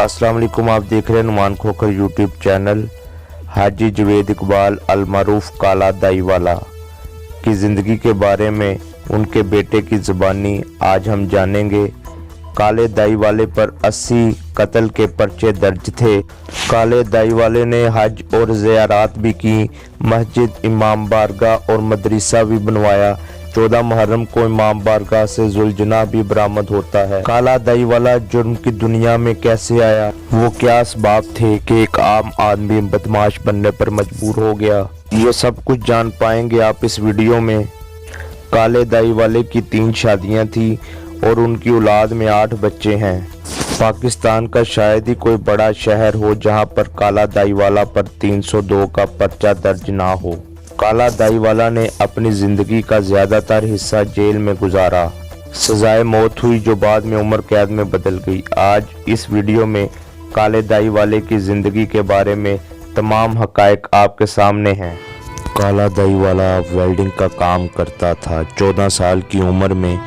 अस्सलाम वालेकुम। आप देख रहे हैं नुमान खोखर यूट्यूब चैनल। हाजी जवेद इकबाल अलमारूफ काला दाईवाला की ज़िंदगी के बारे में उनके बेटे की ज़ुबानी आज हम जानेंगे। काले दाईवाले पर 80 कत्ल के पर्चे दर्ज थे। काले दाईवाले ने हज और ज़ियारत भी की, मस्जिद, इमाम बारगाह और मदरसा भी बनवाया। 14 मुहर्रम को इमाम बारगाह से जुलजना भी बरामद होता है। काला दाईवाला जुर्म की दुनिया में कैसे आया, वो क्या असबाब थे कि एक आम आदमी बदमाश बनने पर मजबूर हो गया, ये सब कुछ जान पाएंगे आप इस वीडियो में। काले दाईवाले की 3 शादियां थी और उनकी औलाद में 8 बच्चे हैं। पाकिस्तान का शायद ही कोई बड़ा शहर हो जहां पर काला दाईवाला पर 302 का पर्चा दर्ज ना हो। काला दाईवाला ने अपनी ज़िंदगी का ज़्यादातर हिस्सा जेल में गुजारा। सजाए मौत हुई जो बाद में उम्र कैद में बदल गई। आज इस वीडियो में काले दाईवाले की ज़िंदगी के बारे में तमाम हक़ाइक़ आपके सामने हैं। काला दाईवाला वेल्डिंग का काम करता था। 14 साल की उम्र में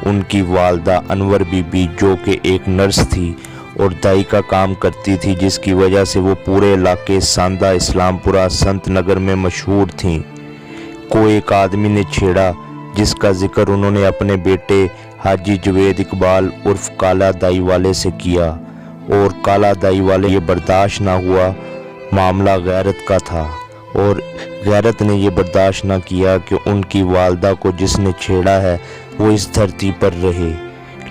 उनकी वालदा अनवर बीबी, जो कि एक नर्स थी और दाई का काम करती थी, जिसकी वजह से वो पूरे इलाके सांदा, इस्लामपुरा, संत नगर में मशहूर थीं, को एक आदमी ने छेड़ा जिसका जिक्र उन्होंने अपने बेटे हाजी जवेद इकबाल उर्फ काला दाईवाले से किया। और काला दाईवाले ये बर्दाश्त ना हुआ। मामला गैरत का था और गैरत ने ये बर्दाश्त ना किया कि उनकी वालदा को जिसने छेड़ा है वो इस धरती पर रहे।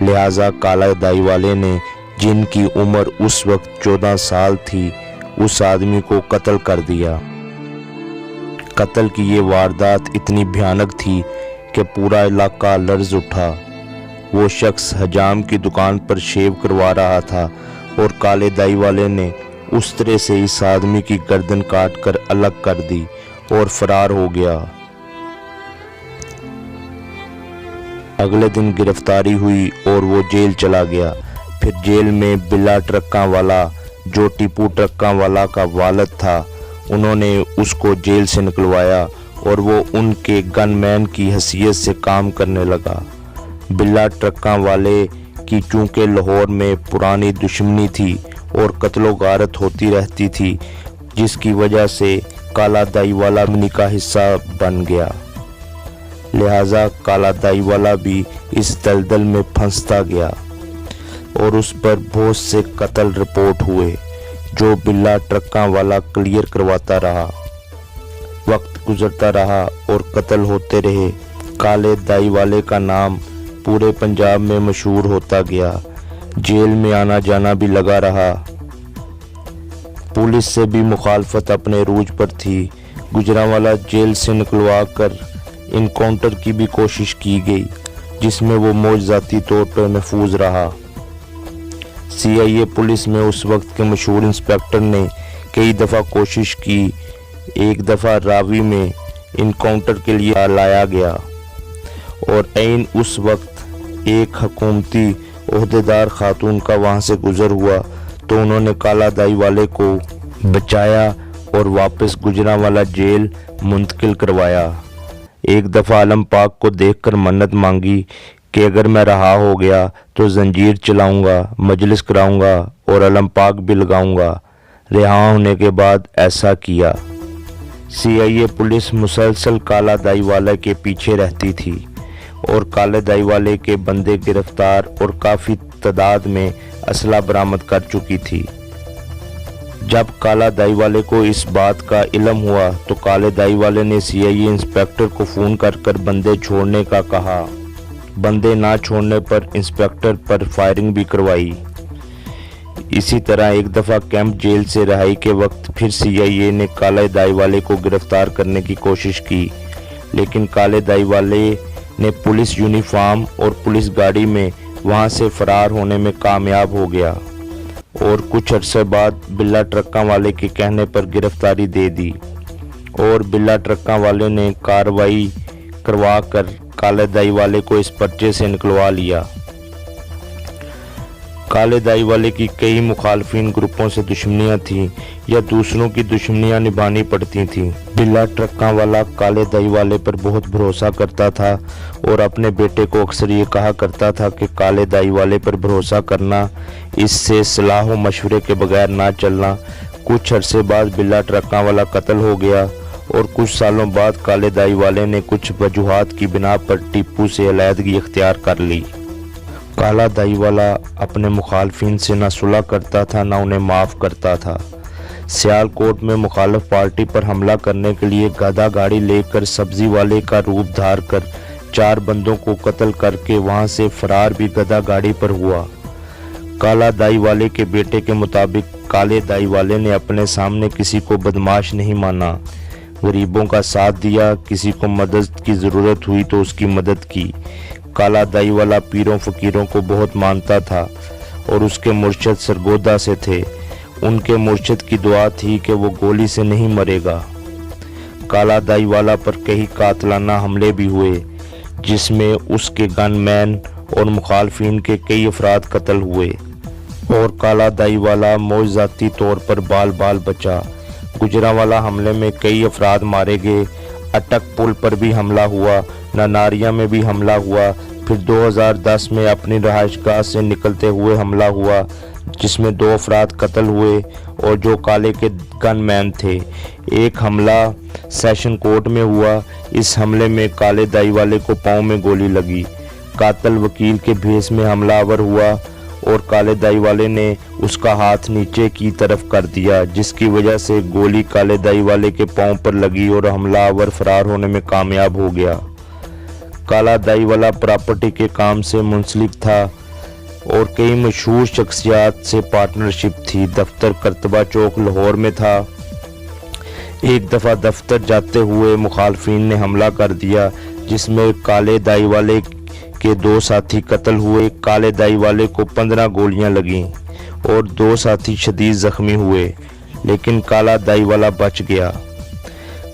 लिहाजा काला दाईवाले ने, जिनकी उम्र उस वक्त 14 साल थी, उस आदमी को कत्ल कर दिया। कत्ल की ये वारदात इतनी भयानक थी कि पूरा इलाका लर्ज उठा। वो शख्स हजाम की दुकान पर शेव करवा रहा था और काले दाईवाले ने उस तरह से इस आदमी की गर्दन काट कर अलग कर दी और फरार हो गया। अगले दिन गिरफ्तारी हुई और वो जेल चला गया। फिर जेल में बिल्ला ट्रक्का वाला, जो टीपू ट्रक्का वाला का वालिद था, उन्होंने उसको जेल से निकलवाया और वो उनके गनमैन की हैसियत से काम करने लगा। बिल्ला ट्रक्का वाले की चूँकि लाहौर में पुरानी दुश्मनी थी और कत्लो गारत होती रहती थी, जिसकी वजह से काला दाईवाला मिनी का हिस्सा बन गया। लिहाजा काला दाईवाला भी इस दलदल में फंसता गया और उस पर बहुत से कत्ल रिपोर्ट हुए, जो बिल्ला ट्रक्का वाला क्लियर करवाता रहा। वक्त गुजरता रहा और कत्ल होते रहे। काले दाईवाले का नाम पूरे पंजाब में मशहूर होता गया। जेल में आना जाना भी लगा रहा। पुलिस से भी मुखालफत अपने रूज पर थी। गुजरांवाला जेल से निकलवा कर इनकाउंटर की भी कोशिश की गई, जिसमें वो मौजज़ाती तौर पर महफूज रहा। CIA पुलिस में उस वक्त के मशहूर इंस्पेक्टर ने कई दफ़ा कोशिश की। एक दफ़ा रावी में इनकाउंटर के लिए लाया गया और ऐन उस वक्त एक हुकूमती ओहदेदार खातून का वहाँ से गुज़र हुआ, तो उन्होंने काला दाईवाले को बचाया और वापस गुजरांवाला जेल मुंतकिल करवाया। एक दफ़ा आलम पाक को देखकर मन्नत मांगी कि अगर मैं रहा हो गया तो जंजीर चलाऊंगा, मजलिस कराऊंगा और आलम पाक भी लगाऊंगा। रिहा होने के बाद ऐसा किया। CIA पुलिस मुसलसल काला दाईवाला के पीछे रहती थी और काले दाईवाले के बंदे गिरफ्तार और काफ़ी तादाद में असला बरामद कर चुकी थी। जब काला दाईवाले को इस बात का इल्म हुआ तो काले दाईवाले ने CIA इंस्पेक्टर को फ़ोन कर बंदे छोड़ने का कहा। बंदे ना छोड़ने पर इंस्पेक्टर पर फायरिंग भी करवाई। इसी तरह एक दफ़ा कैंप जेल से रिहाई के वक्त फिर CIA ने काले दाईवाले को गिरफ्तार करने की कोशिश की, लेकिन काले दाईवाले ने पुलिस यूनिफॉर्म और पुलिस गाड़ी में वहां से फरार होने में कामयाब हो गया और कुछ अरसे बाद बिल्ला ट्रक्का वाले के कहने पर गिरफ्तारी दे दी और बिल्ला ट्रक्का वाले ने कार्रवाई करवा कर काले दाईवाले को इस पर्चे से निकलवा लिया। काले दाई वाले की कई मुखालफिन ग्रुपों से दुश्मनियां थीं या दूसरों की दुश्मनियां निभानी पड़ती थीं। बिल्ला ट्रक्का वाला काले दाई वाले पर बहुत भरोसा करता था और अपने बेटे को अक्सर ये कहा करता था कि काले दाई वाले पर भरोसा करना, इससे सलाह व मशवरे के बगैर ना चलना। कुछ अरसे बाद बिल्ला ट्रक्का वाला कत्ल हो गया और कुछ सालों बाद काले दाई वाले ने कुछ वजूहात की बिना पर टीपू से अलहदगी इख्तियार कर ली। काला दाई वाला अपने मुखालफिन से ना सुलह करता था ना उन्हें माफ़ करता था। सियालकोट में मुखालिफ पार्टी पर हमला करने के लिए गधा गाड़ी लेकर सब्जी वाले का रूप धार कर 4 बंदों को कत्ल करके वहां से फरार भी गधा गाड़ी पर हुआ। काला दाई वाले के बेटे के मुताबिक काले दाई वाले ने अपने सामने किसी को बदमाश नहीं माना, गरीबों का साथ दिया, किसी को मदद की ज़रूरत हुई तो उसकी मदद की। काला दाई वाला पीरों फकीरों को बहुत मानता था और उसके मुर्शद सरगोदा से थे। उनके मुर्शद की दुआ थी कि वो गोली से नहीं मरेगा। काला दाई वाला पर कई कातलाना हमले भी हुए जिसमें उसके गनमैन और मुखालफिन के कई अफराद कत्ल हुए और काला दाई वाला मौजज़ाती तौर पर बाल बाल बचा। गुजरांवाला हमले में कई अफराद मारे गए। अटक पुल पर भी हमला हुआ, नानारिया में भी हमला हुआ। फिर 2010 में अपनी रहायशगाह से निकलते हुए हमला हुआ जिसमें 2 अफराद कत्ल हुए और जो काले के गनमैन थे। एक हमला सेशन कोर्ट में हुआ। इस हमले में काले दाई वाले को पाँव में गोली लगी। कातिल वकील के भेस में हमलावर हुआ और काले दाई वाले ने उसका हाथ नीचे की तरफ कर दिया जिसकी वजह से गोली काले दाई वाले के पांव पर लगी और हमलावर फरार होने में कामयाब हो गया। काला दाई वाला प्रॉपर्टी के काम से मुंसलिक था और कई मशहूर शख्सियात से पार्टनरशिप थी। दफ्तर करतबा चौक लाहौर में था। एक दफ़ा दफ्तर जाते हुए मुखालफिन ने हमला कर दिया जिसमें काले दाई वाले के 2 साथी कत्ल हुए। काले दाई वाले को 15 गोलियां लगीं और 2 साथी शदीद जख्मी हुए लेकिन काला दाई वाला बच गया।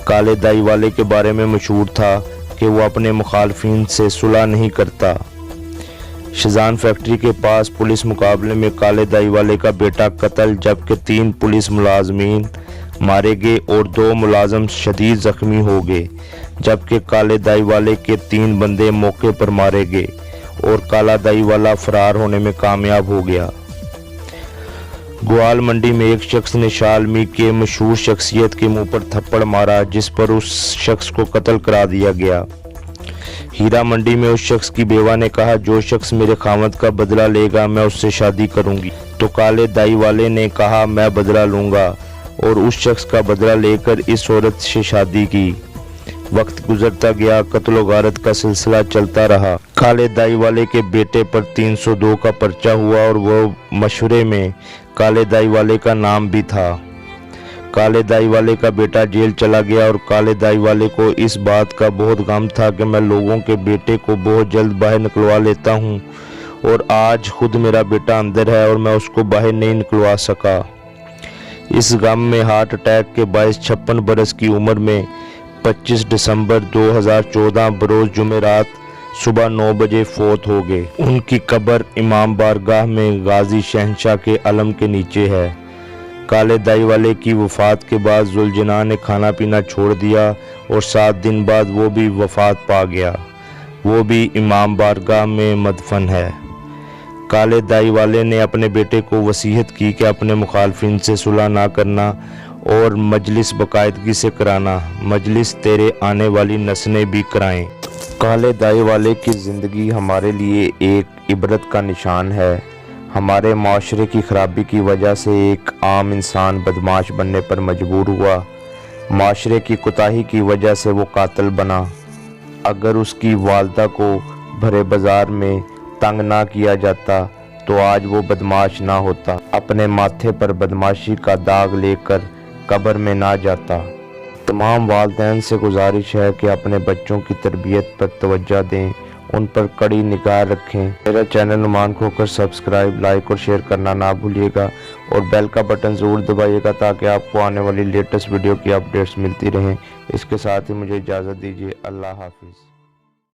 काले दाई वाले के बारे में मशहूर था कि वो अपने मुखालफिन से सुलह नहीं करता। शजान फैक्ट्री के पास पुलिस मुकाबले में काले दाई वाले का बेटा कत्ल जबकि 3 पुलिस मुलाजमीन मारे गए और 2 मुलाजम शदीद जख्मी हो गए जबकि काले दाई वाले के 3 बंदे मौके पर मारे गए और काला दाई वाला फरार होने में कामयाब हो गया। ग्वाल मंडी में एक शख्स ने शालमी के मशहूर शख्सियत के मुंह पर थप्पड़ मारा जिस पर उस शख्स को कत्ल करा दिया गया। हीरा मंडी में उस शख्स की बेवा ने कहा, जो शख्स मेरे खामद का बदला लेगा मैं उससे शादी करूंगी। तो काले दाई वाले ने कहा, मैं बदला लूंगा और उस शख्स का बदला लेकर इस औरत से शादी की। वक्त गुजरता गया, कत्ल गारत का सिलसिला चलता रहा। काले दाई वाले के बेटे पर 302 का पर्चा हुआ और वो मशवरे में काले दाई वाले का नाम भी था। काले दाई वाले का बेटा जेल चला गया और काले दाई वाले को इस बात का बहुत गम था कि मैं लोगों के बेटे को बहुत जल्द बाहर निकलवा लेता हूं और आज खुद मेरा बेटा अंदर है और मैं उसको बाहर नहीं निकलवा सका। इस गम में हार्ट अटैक के बायस 56 बरस की उम्र में 25 दिसंबर 2014 बरोज जुमेरात सुबह 9 बजे फौत हो गए। उनकी कब्र इमाम बारगाह में गाजी शहनशाह के अलम के नीचे है। काले दाई वाले की वफ़ात के बाद जुलजना ने खाना पीना छोड़ दिया और 7 दिन बाद वो भी वफ़ात पा गया। वो भी इमाम बारगाह में मदफन है। काले दाई वाले ने अपने बेटे को वसीयत की कि अपने मुखालफिन से सुलह ना करना और मजलिस बाकायदगी से कराना, मजलिस तेरे आने वाली नस्लें भी कराएं। काले दाई वाले की ज़िंदगी हमारे लिए एक इबरत का निशान है। हमारे माशरे की खराबी की वजह से एक आम इंसान बदमाश बनने पर मजबूर हुआ। माशरे की कोताही की वजह से वो कातिल बना। अगर उसकी वालदा को भरे बाजार में तंग ना किया जाता तो आज वो बदमाश ना होता, अपने माथे पर बदमाशी का दाग लेकर कब्र में ना जाता। तमाम वालिदैन से गुजारिश है कि अपने बच्चों की तरबियत पर तवज्जो दें, उन पर कड़ी निगाह रखें। मेरा चैनल नुमान खोकर सब्सक्राइब, लाइक और शेयर करना ना भूलिएगा और बेल का बटन ज़रूर दबाइएगा ताकि आपको आने वाली लेटेस्ट वीडियो की अपडेट्स मिलती रहें। इसके साथ ही मुझे इजाज़त दीजिए। अल्लाह हाफिज़।